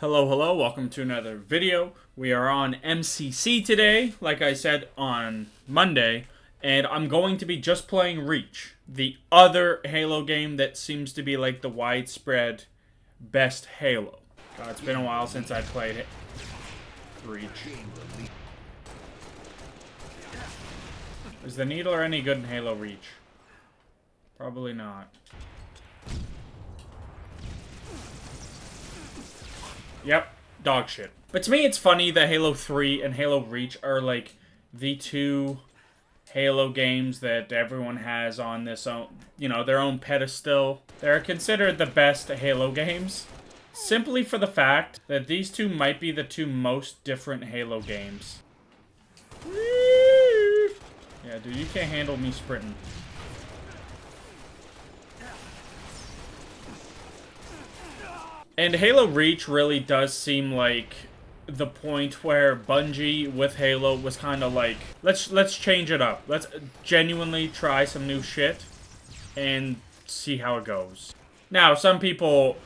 Hello, hello, welcome to another video. We are on MCC today, like I said on Monday, and I'm going to be just playing Reach, the other Halo game that seems to be like the widespread best Halo. God, it's been a while since I played it. Reach. Is the needler any good in Halo Reach? Probably not. Yep, dog shit. But to me, it's funny that Halo 3 and Halo Reach are like the two Halo games that everyone has on this own, their own pedestal. They're considered the best Halo games, simply for the fact that these two might be the two most different Halo games. Yeah, dude, you can't handle me sprinting. And Halo Reach really does seem like the point where Bungie with Halo was kind of like, let's change it up. Let's genuinely try some new shit and see how it goes. Now, some people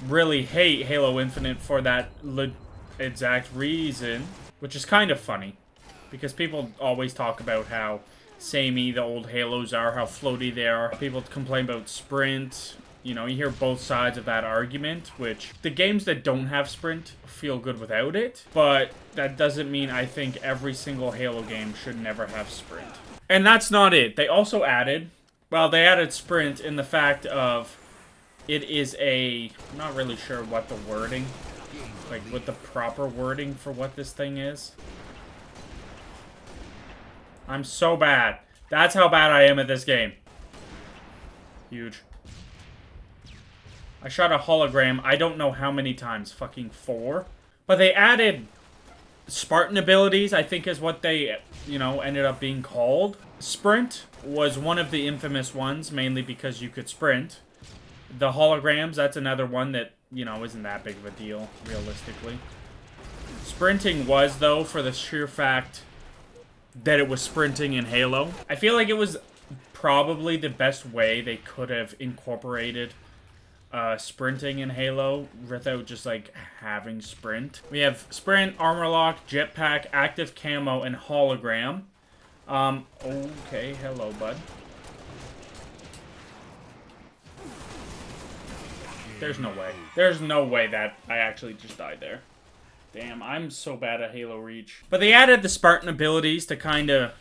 really hate Halo Infinite for that exact reason, which is kind of funny, because people always talk about how samey the old Halos are, how floaty they are. People complain about sprint. You know, you hear both sides of that argument, which the games that don't have sprint feel good without it, but that doesn't mean I think every single Halo game should never have sprint. And that's not it. They also added, they added sprint in the fact of it is I'm not really sure what the wording, what the proper wording for what this thing is. I'm so bad. That's how bad I am at this game. Huge. I shot a hologram, I don't know how many times, fucking 4. But they added Spartan abilities, I think is what they, ended up being called. Sprint was one of the infamous ones, mainly because you could sprint. The holograms, that's another one that, isn't that big of a deal, realistically. Sprinting was, though, for the sheer fact that it was sprinting in Halo. I feel like it was probably the best way they could have incorporated sprinting in Halo without just having sprint. We have sprint, armor lock, jetpack, active camo, and hologram. Okay, hello, bud. There's no way. There's no way that I actually just died there. Damn, I'm so bad at Halo Reach. But they added the Spartan abilities to kind of,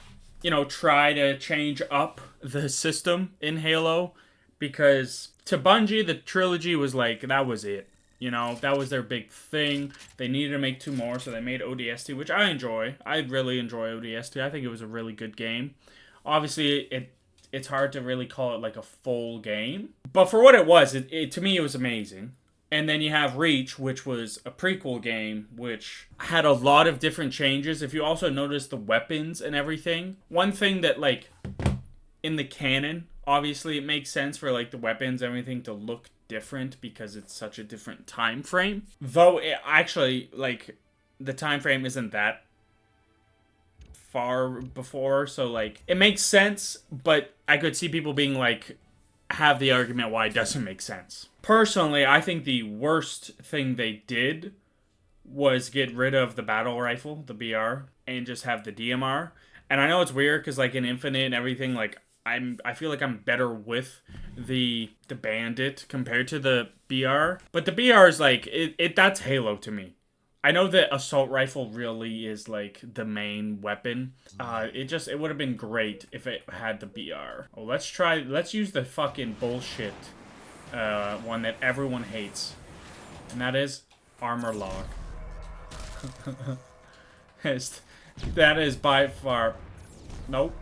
try to change up the system in Halo. Because to Bungie, the trilogy was that was it. That was their big thing. They needed to make 2 more, so they made ODST, which I enjoy. I really enjoy ODST. I think it was a really good game. Obviously, it's hard to really call it a full game. But for what it was, to me, it was amazing. And then you have Reach, which was a prequel game, which had a lot of different changes. If you also notice the weapons and everything. One thing that, in the canon, obviously it makes sense for the weapons and everything to look different because it's such a different time frame. Though it actually the time frame isn't that far before, so it makes sense, but I could see people being have the argument why it doesn't make sense. Personally, I think the worst thing they did was get rid of the battle rifle, the BR, and just have the DMR. And I know it's weird because in Infinite and everything, I feel like I'm better with the Bandit compared to the BR. But the BR is that's Halo to me. I know that assault rifle really is the main weapon. It would have been great if it had the BR. Oh, let's use the fucking bullshit one that everyone hates. And that is armor lock. That is by far... Nope.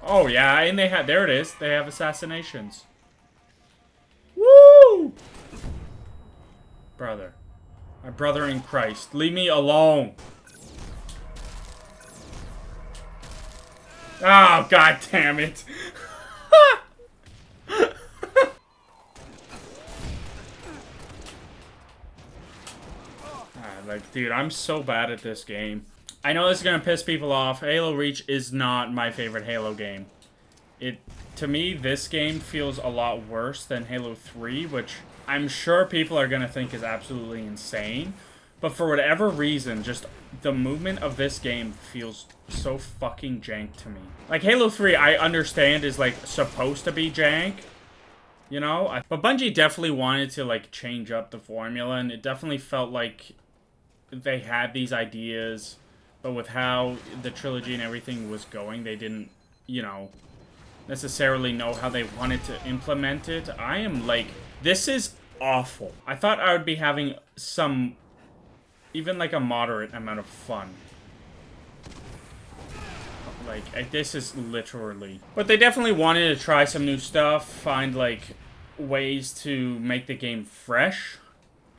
Oh, yeah, and they have... There it is. They have assassinations. Woo! Brother. My brother in Christ. Leave me alone. Oh, god damn it. Dude, I'm so bad at this game. I know this is gonna piss people off. Halo Reach is not my favorite Halo game. to me, this game feels a lot worse than Halo 3, which I'm sure people are going to think is absolutely insane. But for whatever reason, just the movement of this game feels so fucking jank to me. Like, Halo 3, I understand, is, like, supposed to be jank, you know? But Bungie definitely wanted to, like, change up the formula, and it definitely felt like they had these ideas, but with how the trilogy and everything was going, they didn't, you know, necessarily know how they wanted to implement it. I am, like, this is awful. I thought I would be having some, even, like, a moderate amount of fun. Like, this is literally... But they definitely wanted to try some new stuff, find, like, ways to make the game fresh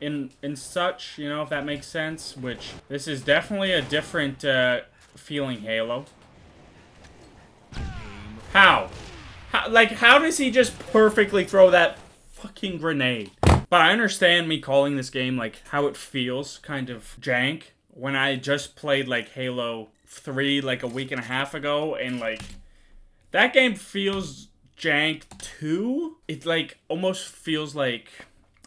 in such, you know, if that makes sense, which this is definitely a different feeling Halo. How? Like, how does he just perfectly throw that fucking grenade? But I understand me calling this game, like, how it feels kind of jank when I just played, like, Halo 3, like, a week and a half ago, and, like, that game feels jank too. It, like, almost feels like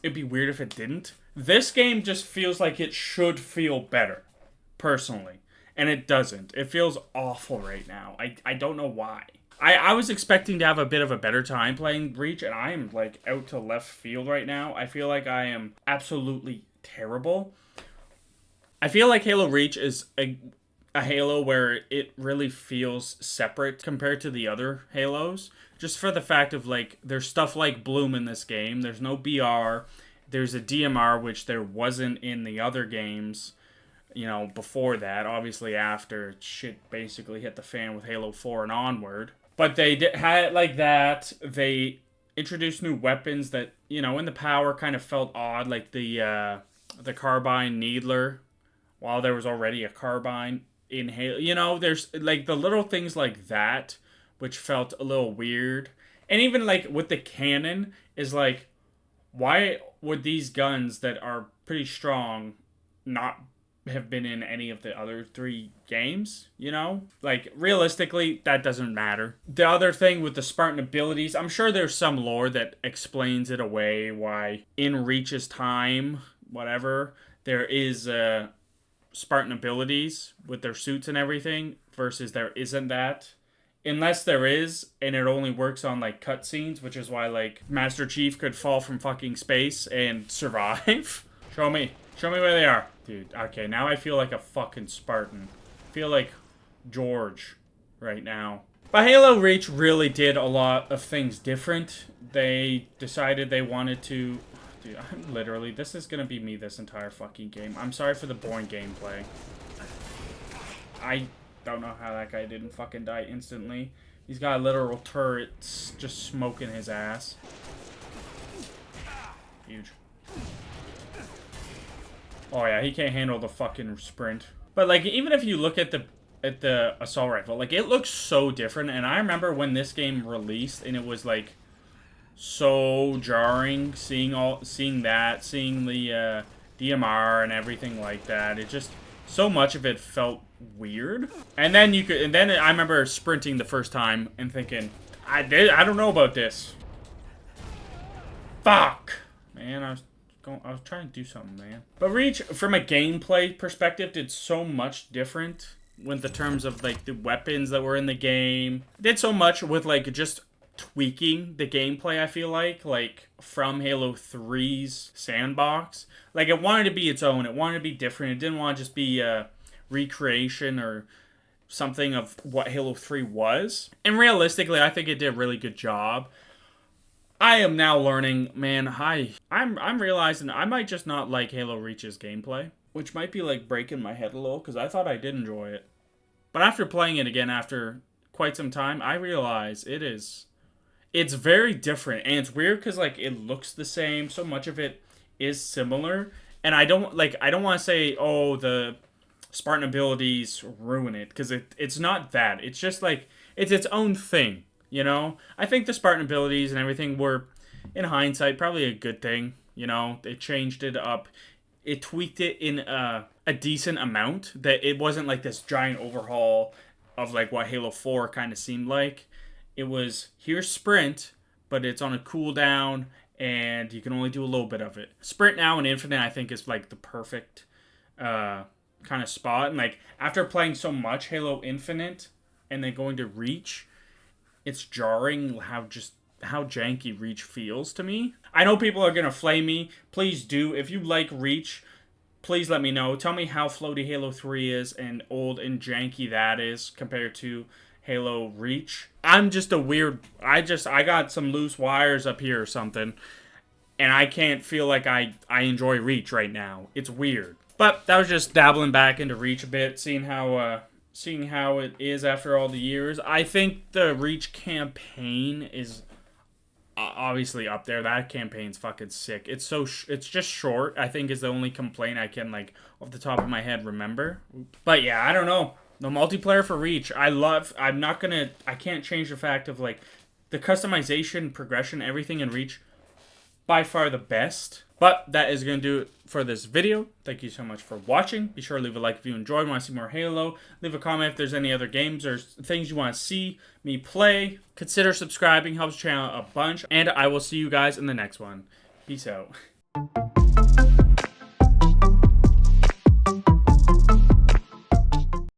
it'd be weird if it didn't. This game just feels like it should feel better, personally, and it doesn't. It feels awful right now. I don't know why. I was expecting to have a bit of a better time playing Reach, and I am, like, out to left field right now. I feel like I am absolutely terrible. I feel like Halo Reach is a Halo where it really feels separate compared to the other Halos. Just for the fact of, like, there's stuff like Bloom in this game. There's no BR. There's a DMR, which there wasn't in the other games, you know, before that. Obviously, after shit basically hit the fan with Halo 4 and onward. But they had it like that. They introduced new weapons that, you know, in the power kind of felt odd. Like the Carbine Needler, while there was already a Carbine in Halo. You know, there's, like, the little things like that, which felt a little weird. And even, like, with the cannon, is like, why would these guns that are pretty strong not have been in any of the other 3 games, you know? Like, realistically, that doesn't matter. The other thing with the Spartan abilities, I'm sure there's some lore that explains it away, why in Reach's time, whatever, there is Spartan abilities with their suits and everything, versus there isn't that. Unless there is, and it only works on, like, cutscenes, which is why, like, Master Chief could fall from fucking space and survive. Show me where they are. Dude, okay, now I feel like a fucking Spartan. I feel like George right now. But Halo Reach really did a lot of things different. They decided they wanted to... Dude, I'm literally... This is gonna be me this entire fucking game. I'm sorry for the boring gameplay. I don't know how that guy didn't fucking die instantly. He's got a literal turret just smoking his ass. Huge. Oh yeah, he can't handle the fucking sprint. But, like, even if you look at the assault rifle, like, it looks so different. And I remember when this game released, and it was, like, so jarring seeing the DMR and everything like that. It just, so much of it felt weird. And then I remember sprinting the first time and thinking, I don't know about this. Fuck, man, I was trying to do something, man. But Reach, from a gameplay perspective, did so much different with the terms of, like, the weapons that were in the game. It did so much with, like, just tweaking the gameplay, I feel like from Halo 3's sandbox. Like, it wanted to be its own. It wanted to be different. It didn't want to just be a recreation or something of what Halo 3 was. And realistically, I think it did a really good job. I am now learning, man, I'm realizing I might just not like Halo Reach's gameplay, which might be, like, breaking my head a little, because I thought I did enjoy it. But after playing it again after quite some time, I realize it's very different, and it's weird because, like, it looks the same. So much of it is similar, and I don't want to say, oh, the Spartan abilities ruin it, because it's not that. It's just, like, it's its own thing, you know? I think the Spartan abilities and everything were, in hindsight, probably a good thing, you know? They changed it up. It tweaked it in a decent amount, that it wasn't, like, this giant overhaul of, like, what Halo 4 kind of seemed like. it was here's sprint, but it's on a cooldown and you can only do a little bit of it. Sprint now in Infinite, I think, is like the perfect kind of spot. And like after playing so much Halo Infinite and then going to Reach, it's jarring how janky Reach feels to me. I know people are gonna flame me. Please do. If you like Reach, please let me know. Tell me how floaty Halo 3 is and old and janky that is compared to Halo Reach. I'm just a weird... I got some loose wires up here or something, and I can't feel like I enjoy Reach right now. It's weird. But that was just dabbling back into Reach a bit, seeing how it is after all the years. I think the Reach campaign is obviously up there. That campaign's fucking sick. It's just short, I think, is the only complaint I can, like, off the top of my head remember. But yeah, I don't know. The multiplayer for Reach, I can't change the fact of, like, the customization, progression, everything in Reach, by far the best. But that is going to do it for this video. Thank you so much for watching. Be sure to leave a like if you enjoyed, want to see more Halo. Leave a comment if there's any other games or things you want to see me play. Consider subscribing, helps the channel a bunch. And I will see you guys in the next one. Peace out.